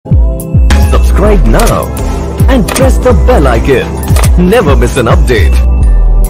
Subscribe now and press the bell icon. Never miss an update.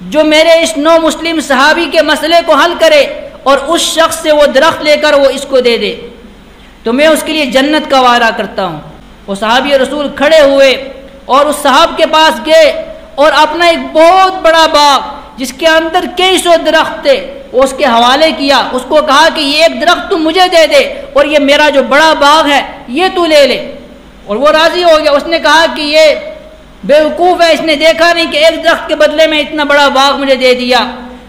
جو میرے اس نو مسلم صحابی کے مسئلے کو حل کرے اور اس شخص سے وہ درخت لے کر وہ اس کو دے دے تو میں اس کے لیے جنت کا وعدہ کرتا ہوں۔ وہ صحابی رسول کھڑے ہوئے اور اس صاحب کے پاس گئے اور اپنا ایک بہت بڑا باغ جس کے اندر کئی سو درخت تھے وہ اس کے حوالے کیا، اس کو کہا کہ یہ ایک درخت تو مجھے دے دے اور یہ میرا جو بڑا باغ ہے یہ تو لے لے، اور وہ راضی ہو گیا۔ اس نے کہا کہ یہ بیوقوف ہے، اس نے دیکھا نہیں کہ ایک درخت کے بدلے میں اتنا بڑا باغ مجھے دے دیا۔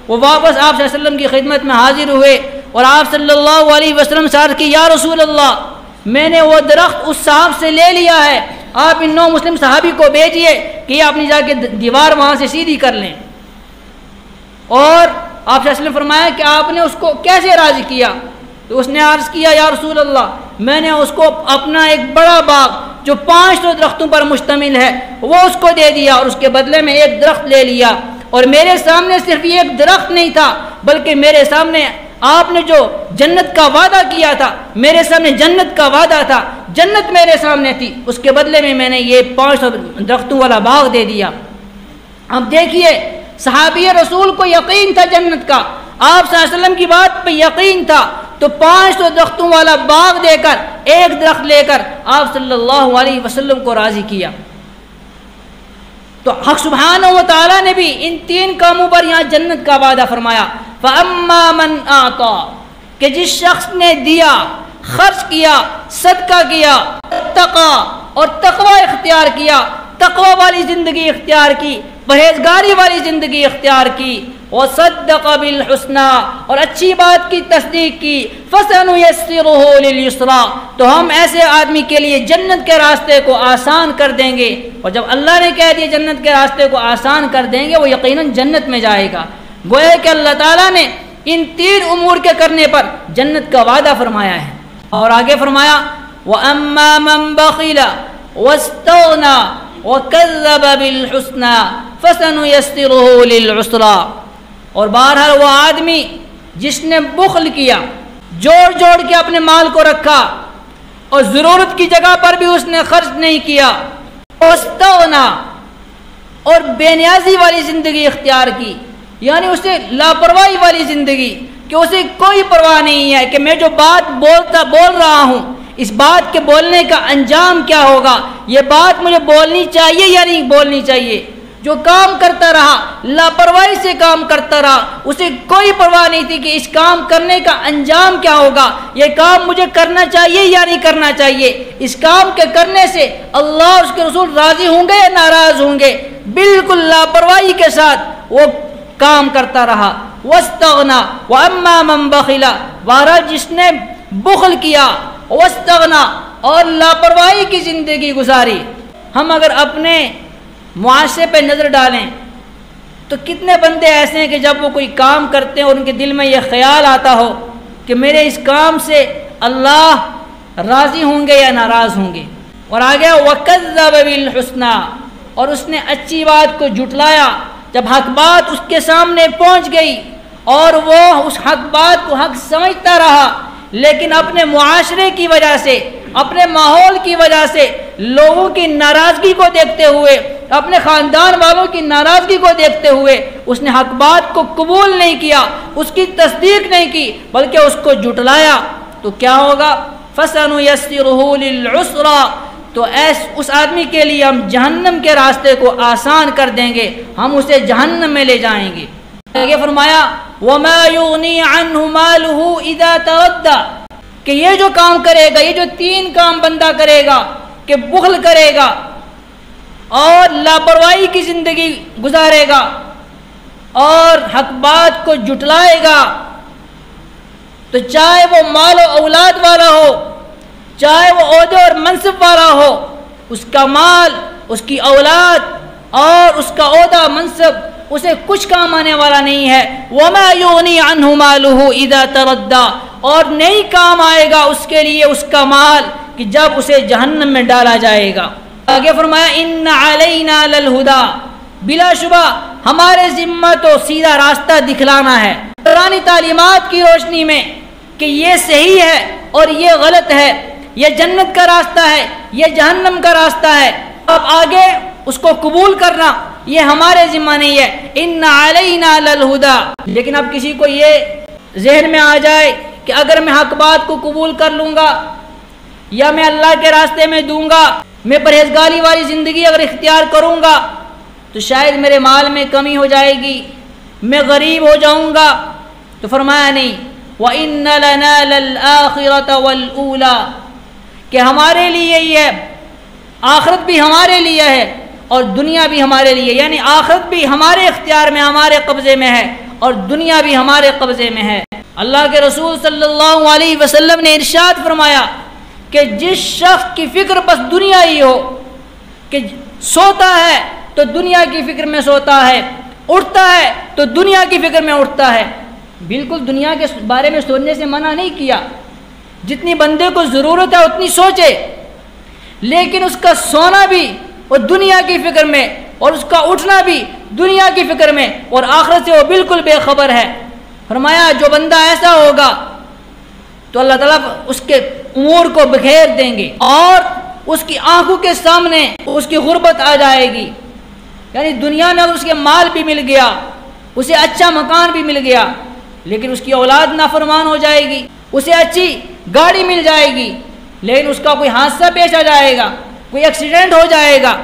وہ واپس آپ صلی اللہ علیہ وسلم کی خدمت میں حاضر ہوئے اور آپ صلی اللہ علیہ وسلم سے عرض کی یا رسول اللہ میں نے وہ درخت اس صاحب سے لے لیا ہے، آپ ان نو مسلم صحابی کو بھیجیے کہ یہ اپنی جا کے دیوار وہاں سے سیدھی کر لیں۔ اور آپ صلی اللہ علیہ وسلم فرمایا کہ آپ نے اس کو کیسے راضی کیا؟ تو اس نے عرض کیا یا رسول اللہ میں نے اس کو اپنا ایک بڑا باغ جو 500 درختوں پر مشتمل ہے وہ اس کو دے دیا اور اس کے بدلے میں ایک درخت لے لیا، اور میرے سامنے صرف یہ ایک درخت نہیں تھا بلکہ میرے سامنے آپ نے جو جنت کا وعدہ کیا تھا، میرے سامنے جنت کا وعدہ تھا، جنت میرے سامنے تھی، اس کے بدلے میں نے یہ 500 درختوں والا باغ دے دیا۔ اب دیکھیے صحابی رسول کو یقین تھا جنت کا، آپ صلی اللہ علیہ وسلم کی بات پہ یقین تھا، تو 500 درختوں والا باغ دے کر ایک درخت لے کر آپ صلی اللہ علیہ وسلم کو راضی کیا۔ تو حق سبحانہ و تعالیٰ نے بھی ان 3 کاموں پر یہاں جنت کا وعدہ فرمایا۔ فَأَمَّا مَنْ آتَى کہ جس شخص نے دیا، خرچ کیا، صدقہ کیا، اتقى اور تقوی اختیار کیا، تقوی والی زندگی اختیار کی، پرہیزگاری والی زندگی اختیار کی، وَصَدَّقَ بِالْحُسْنَى اور اچھی بات کی تصدیق کی، فَسَنُيَسِّرُهُ لِلْيُسْرَى تو ہم ایسے آدمی کے لیے جنت کے راستے کو آسان کر دیں گے۔ اور جب اللہ نے کہہ دیا جنت کے راستے کو آسان کر دیں گے وہ یقیناً جنت میں جائے گا۔ گویا کہ اللہ تعالیٰ نے ان 3 امور کے کرنے پر جنت کا وعدہ فرمایا ہے۔ اور آگے فرمایا وَأَمَّا مَنْ بَخِلَ وَاسْتَغْنَى وَكَذَّبَ بِالْحُسْنَى فَسَنُيَسِّرُهُ لِلْعُسْرَى اور بہرحال وہ آدمی جس نے بخل کیا، جوڑ جوڑ کے اپنے مال کو رکھا اور ضرورت کی جگہ پر بھی اس نے خرچ نہیں کیا، واستغنى اور بے نیازی والی زندگی اختیار کی، یعنی اسے لاپرواہی والی زندگی کہ اسے کوئی پرواہ نہیں ہے کہ میں جو بات بول رہا ہوں اس بات کے بولنے کا انجام کیا ہوگا، یہ بات مجھے بولنی چاہیے یا نہیں بولنی چاہیے۔ جو کام کرتا رہا لاپرواہی سے کام کرتا رہا، اسے کوئی پرواہ نہیں تھی کہ اس کام کرنے کا انجام کیا ہوگا، یہ کام مجھے کرنا چاہیے یا نہیں کرنا چاہیے، اس کام کے کرنے سے اللہ اور اس کے رسول راضی ہوں گے یا ناراض ہوں گے، بالکل لاپرواہی کے ساتھ وہ کام کرتا رہا۔ واستغنى واما من بخل بہرحال جس نے بخل کیا، واستغنى اور لاپرواہی کی زندگی گزاری۔ ہم اگر اپنے معاشرے پہ نظر ڈالیں تو کتنے بندے ایسے ہیں کہ جب وہ کوئی کام کرتے ہیں اور ان کے دل میں یہ خیال آتا ہو کہ میرے اس کام سے اللہ راضی ہوں گے یا ناراض ہوں گے۔ اور آگے وَكَذَّبَ بِالْحُسْنَى اور اس نے اچھی بات کو جھٹلایا، جب حق بات اس کے سامنے پہنچ گئی اور وہ اس حق بات کو حق سمجھتا رہا، لیکن اپنے معاشرے کی وجہ سے، اپنے ماحول کی وجہ سے، لوگوں کی ناراضگی کو دیکھتے ہوئے، اپنے خاندان والوں کی ناراضگی کو دیکھتے ہوئے اس نے حق بات کو قبول نہیں کیا، اس کی تصدیق نہیں کی بلکہ اس کو جھٹلایا، تو کیا ہوگا؟ فَسَنُيَسِّرُهُ لِلْعُسْرَى تو اس آدمی کے لیے ہم جہنم کے راستے کو آسان کر دیں گے، ہم اسے جہنم میں لے جائیں گے۔ یہ فرمایا وَمَا يُغْنِي عَنْهُ مَالُهُ إِذَا تَرَدَّى کہ یہ جو کام کرے گا، یہ جو 3 کام بندہ کرے گا کہ بخل کرے گا اور لاپرواہی کی زندگی گزارے گا اور حق بات کو جھٹلائے گا، تو چاہے وہ مال و اولاد والا ہو، چاہے وہ عہدے اور منصب والا ہو، اس کا مال، اس کی اولاد اور اس کا عہدہ منصب اسے کچھ کام آنے والا نہیں ہے۔ وَمَا يُغْنِي عَنْهُ مَالُهُ إِذَا تَرَدَّى اور نہیں کام آئے گا اس کے لیے اس کا مال کہ جب اسے جہنم میں ڈالا جائے گا۔ آگے فرمایا إِنَّ عَلَيْنَا لَلْهُدَى بلا شبہ ہمارے ذمہ تو سیدھا راستہ دکھلانا ہے قرآنی تعلیمات کی روشنی میں کہ یہ صحیح ہے اور یہ غلط ہے، یہ جنت کا راستہ ہے، یہ جہنم کا راستہ ہے۔ اب آگے اس کو قبول کرنا یہ ہمارے ذمہ نہیں ہے، ان علینا للہدی۔ لیکن اب کسی کو یہ ذہن میں آ جائے کہ اگر میں حق بات کو قبول کر لوں گا یا میں اللہ کے راستے میں دوں گا، میں پرہیزگاری والی زندگی اگر اختیار کروں گا تو شاید میرے مال میں کمی ہو جائے گی، میں غریب ہو جاؤں گا، تو فرمایا نہیں، وَإِنَّ لَنَا لَلْآخِرَةَ وَالْأُولَى، کہ ہمارے لیے ہی ہے، آخرت بھی ہمارے لیے ہے اور دنیا بھی ہمارے لیے، یعنی آخرت بھی ہمارے اختیار میں، ہمارے قبضے میں ہے اور دنیا بھی ہمارے قبضے میں ہے۔ اللہ کے رسول صلی اللہ علیہ وسلم نے ارشاد فرمایا کہ جس شخص کی فکر بس دنیا ہی ہو، کہ سوتا ہے تو دنیا کی فکر میں سوتا ہے، اٹھتا ہے تو دنیا کی فکر میں اٹھتا ہے۔ بالکل دنیا کے بارے میں سوچنے سے منع نہیں کیا، جتنی بندے کو ضرورت ہے اتنی سوچے، لیکن اس کا سونا بھی وہ دنیا کی فکر میں اور اس کا اٹھنا بھی دنیا کی فکر میں، اور آخرت سے وہ بالکل بے خبر ہے۔ فرمایا جو بندہ ایسا ہوگا تو اللہ تعالیٰ اس کے امور کو بکھیر دیں گے اور اس کی آنکھوں کے سامنے اس کی غربت آ جائے گی، یعنی دنیا میں اگر اس کے مال بھی مل گیا، اسے اچھا مکان بھی مل گیا، لیکن اس کی اولاد نافرمان ہو جائے گی، اسے اچھی گاڑی مل جائے گی لیکن اس کا کوئی حادثہ پیش آ جائے گا، کوئی ایکسیڈنٹ ہو جائے گا،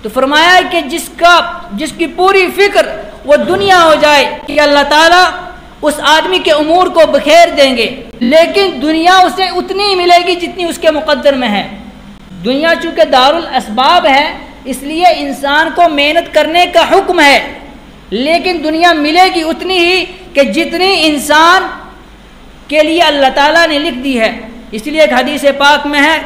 تو فرمایا کہ جس کی پوری فکر وہ دنیا ہو جائے کہ اللہ تعالیٰ اس آدمی کے امور کو بکھیر دیں گے، لیکن دنیا اسے اتنی ہی ملے گی جتنی اس کے مقدر میں ہے۔ دنیا چونکہ دارالاسباب ہے اس لیے انسان کو محنت کرنے کا حکم ہے، لیکن دنیا ملے گی اتنی ہی کہ جتنی انسان کے لیے اللہ تعالیٰ نے لکھ دی ہے۔ اس لیے ایک حدیث پاک میں ہے،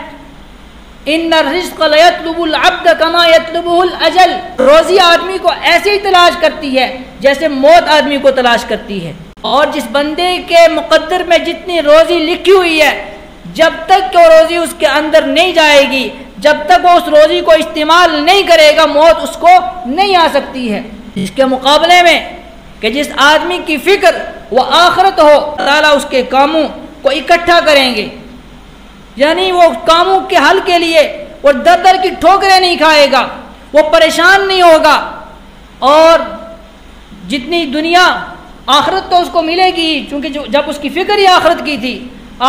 ان الرزق لیطلب العبد کما یطلبہ الاجل، روزی آدمی کو ایسے ہی تلاش کرتی ہے جیسے موت آدمی کو تلاش کرتی ہے، اور جس بندے کے مقدر میں جتنی روزی لکھی ہوئی ہے جب تک کہ وہ روزی اس کے اندر نہیں جائے گی، جب تک وہ اس روزی کو استعمال نہیں کرے گا، موت اس کو نہیں آ سکتی ہے۔ اس کے مقابلے میں کہ جس آدمی کی فکر وہ آخرت ہو، اللہ تعالیٰ اس کے کاموں کو اکٹھا کریں گے، یعنی وہ کاموں کے حل کے لیے وہ در در کی ٹھوکریں نہیں کھائے گا، وہ پریشان نہیں ہوگا، اور جتنی دنیا آخرت تو اس کو ملے گی، چونکہ جب اس کی فکر ہی آخرت کی تھی،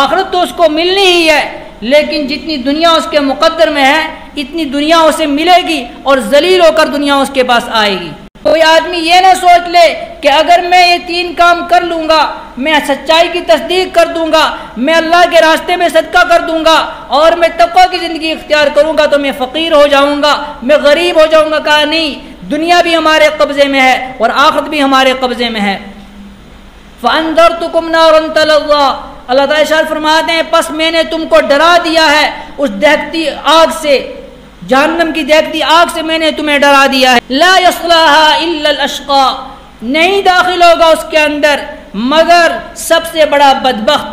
آخرت تو اس کو ملنی ہی ہے، لیکن جتنی دنیا اس کے مقدر میں ہے اتنی دنیا اسے ملے گی اور ذلیل ہو کر دنیا اس کے پاس آئے گی۔ کوئی آدمی یہ نہ سوچ لے کہ اگر میں یہ 3 کام کر لوں گا، میں سچائی کی تصدیق کر دوں گا، میں اللہ کے راستے میں صدقہ کر دوں گا اور میں تقوی کی زندگی اختیار کروں گا تو میں فقیر ہو جاؤں گا، میں غریب ہو جاؤں گا۔ کہا نہیں، دنیا بھی ہمارے قبضے میں ہے اور آخرت بھی ہمارے قبضے میں ہے۔ فَأَنذَرْتُكُمْ نَارًا تَلَظَّىٰ، اللہ تعالیٰ ارشاد فرماتے ہیں پس میں نے تم کو ڈرا دیا ہے اس دہکتی آگ سے، جہنم کی دہکتی آگ سے میں نے تمہیں ڈرا دیا ہے۔ لا يصلاها الا الاشقى، نہیں داخل ہوگا اس کے اندر مگر سب سے بڑا بدبخت۔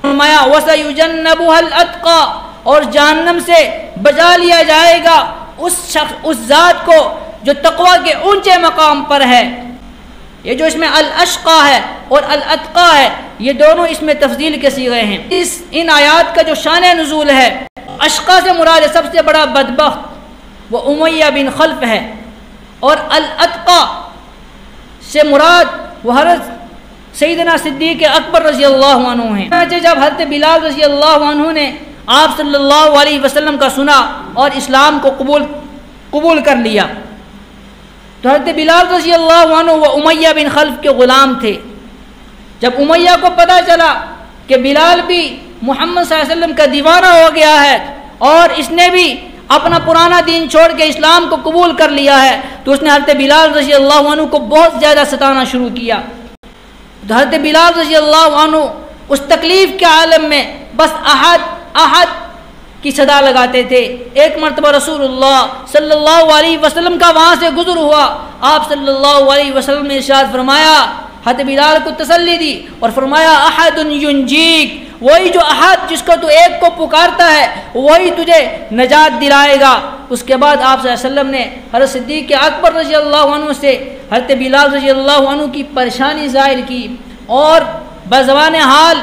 فرمایا وسيجنبها الاتقى، اور جہنم سے بچا لیا جائے گا اس ذات کو جو تقوی کے اونچے مقام پر ہے۔ یہ جو اس میں الاشقى ہے اور الاتقى ہے، یہ دونوں اس میں تفضیل کے صیغے ہیں۔ ان آیات کا جو شان نزول ہے، اشقا سے مراد سب سے بڑا بدبخت وہ امیہ بن خلف ہے، اور الاتقى سے مراد وہ حضرت سیدنا صدیق اکبر رضی اللہ عنہ ہیں۔ جب حضرت بلال رضی اللہ عنہ نے آپ صلی اللہ علیہ وسلم کا سنا اور اسلام کو قبول کر لیا تو حضرت بلال رضی اللہ عنہ وہ امیہ بن خلف کے غلام تھے۔ جب امیہ کو پتہ چلا کہ بلال بھی محمد صلی اللہ علیہ وسلم کا دیوانہ ہو گیا ہے اور اس نے بھی اپنا پرانا دین چھوڑ کے اسلام کو قبول کر لیا ہے، تو اس نے حضرت بلال رضی اللہ عنہ کو بہت زیادہ ستانا شروع کیا۔ تو حضرت بلال رضی اللہ عنہ اس تکلیف کے عالم میں بس احد احد کی صدا لگاتے تھے۔ ایک مرتبہ رسول اللہ صلی اللہ علیہ وسلم کا وہاں سے گزر ہوا، آپ صلی اللہ علیہ وسلم نے ارشاد فرمایا، حضرت بلال کو تسلی دی اور فرمایا احد ینجیک، وہی جو احد جس کو تو ایک کو پکارتا ہے وہی تجھے نجات دلائے گا۔ اس کے بعد آپ صلی اللہ علیہ وسلم نے حضرت صدیق اکبر رضی اللہ عنہ سے حضرت بلال رضی اللہ عنہ کی پریشانی ظاہر کی اور بزبان حال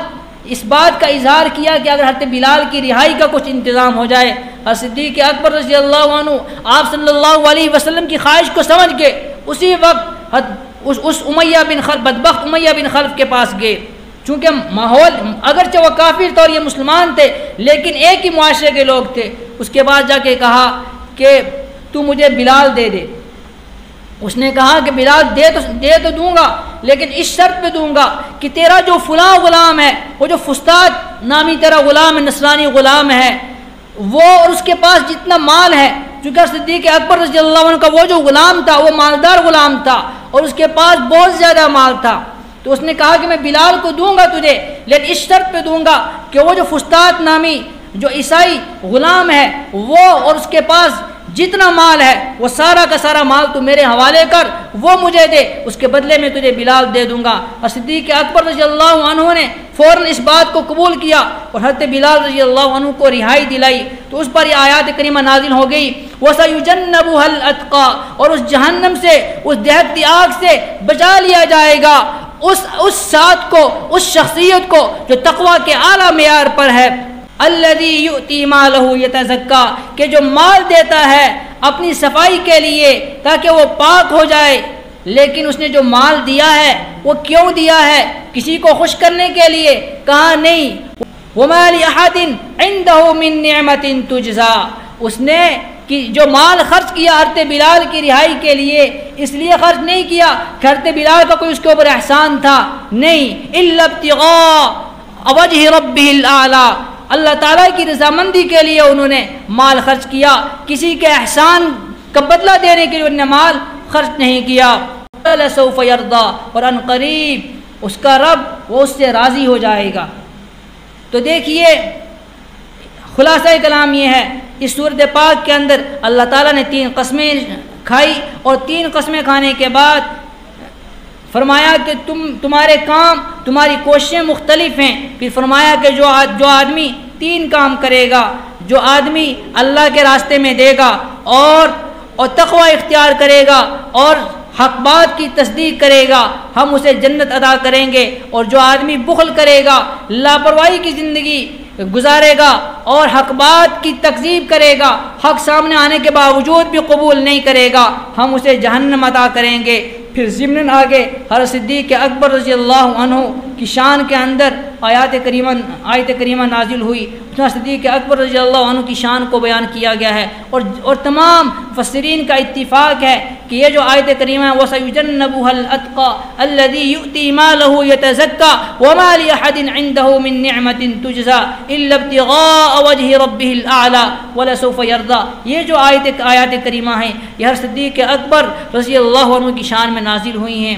اس بات کا اظہار کیا کہ اگر حضرت بلال کی رہائی کا کچھ انتظام ہو جائے۔ حضرت صدیق اکبر رضی اللہ عنہ آپ صلی اللہ علیہ وسلم کی خواہش کو سمجھ کے اسی وقت اس امیہ بن خلف، بدبخت امیہ بن خلف کے پاس گئے، چونکہ ماحول اگرچہ وہ کافر تھے اور یہ مسلمان تھے لیکن ایک ہی معاشرے کے لوگ تھے۔ اس کے بعد جا کے کہا کہ تو مجھے بلال دے دے۔ اس نے کہا کہ بلال دے تو دوں گا لیکن اس شرط پہ دوں گا کہ تیرا جو فلاں غلام ہے، وہ جو فستاد نامی تیرا غلام ہے، نصرانی غلام ہے، وہ اور اس کے پاس جتنا مال ہے، چونکہ صدیق اکبر رضی اللہ عنہ کا وہ جو غلام تھا وہ مالدار غلام تھا اور اس کے پاس بہت زیادہ مال تھا، تو اس نے کہا کہ میں بلال کو دوں گا تجھے لیکن اس شرط پہ دوں گا کہ وہ جو فستاد نامی جو عیسائی غلام ہے وہ اور اس کے پاس جتنا مال ہے وہ سارا کا سارا مال تو میرے حوالے کر، وہ مجھے دے، اس کے بدلے میں تجھے بلال دے دوں گا۔ اور صدیق اکبر رضی اللہ عنہ نے فوراً اس بات کو قبول کیا اور حضرت بلال رضی اللہ عنہ کو رہائی دلائی۔ تو اس پر یہ آیات کریمہ نازل ہو گئی، وَسَيُجَنَّبُهَا الْأَتْقَى، اور اس جہنم سے، اس دہکتی آگ سے بچا لیا جائے گا اس ذات کو، اس شخصیت کو جو تقوی کے اعلیٰ معیار پر ہے۔ الذی یؤتی مالہ یتزکا، کہ جو مال دیتا ہے اپنی صفائی کے لیے تاکہ وہ پاک ہو جائے، لیکن اس نے جو مال دیا ہے وہ کیوں دیا ہے؟ کسی کو خوش کرنے کے لیے؟ کہا نہیں، وما لأحد عنده من نعمت تجزا، اس نے کہ جو مال خرچ کیا حضرت بلال کی رہائی کے لیے اس لیے خرچ نہیں کیا کہ حضرت بلال کا کوئی اس کے اوپر احسان تھا، نہیں، الا ابتغاء وجہ ربہ الاعلی، اللہ تعالیٰ کی رضامندی کے لیے انہوں نے مال خرچ کیا، کسی کے احسان کا بدلہ دینے کے لیے انہوں نے مال خرچ نہیں کیا۔ لسوف یرضی، اور ان قریب اس کا رب وہ اس سے راضی ہو جائے گا۔ تو دیکھیے خلاصہ کلام یہ ہے، اس صورت پاک کے اندر اللہ تعالیٰ نے 3 قسمیں کھائی اور 3 قسمیں کھانے کے بعد فرمایا کہ تمہارے کام، تمہاری کوششیں مختلف ہیں۔ پھر فرمایا کہ جو آدمی 3 کام کرے گا، جو آدمی اللہ کے راستے میں دے گا اور تقوی اختیار کرے گا اور حق بات کی تصدیق کرے گا، ہم اسے جنت عطا کریں گے، اور جو آدمی بخل کرے گا، لاپرواہی کی زندگی گزارے گا اور حق بات کی تکذیب کرے گا، حق سامنے آنے کے باوجود بھی قبول نہیں کرے گا، ہم اسے جہنم عطا کریں گے۔ پھر ضمن آگے حضرت صدیق اکبر رضی اللہ عنہ کی شان کے اندر آیت کریمہ نازل ہوئی، صدیق اکبر رضی اللہ عنہ کی شان کو بیان کیا گیا ہے، اور تمام مفسرین کا اتفاق ہے کہ یہ جو آیت کریمہ ہے وَسَيُجَنَّبُهَا الْأَتْقَى الَّذِي يُؤْتِي مَالَهُ يَتَزَكَّى وَمَا لِأَحَدٍ عِندَهُ مِن نِّعْمَةٍ تُجْزَى إِلَّا ابْتِغَاءَ وَجْهِ رَبِّهِ الْأَعْلَى وَلَسَوْفَ يَرْضَى، یہ جو آیت کریمہ ہیں یہ ہر صدیق اکبر رضی اللہ عنہ کی شان میں نازل ہوئی ہیں۔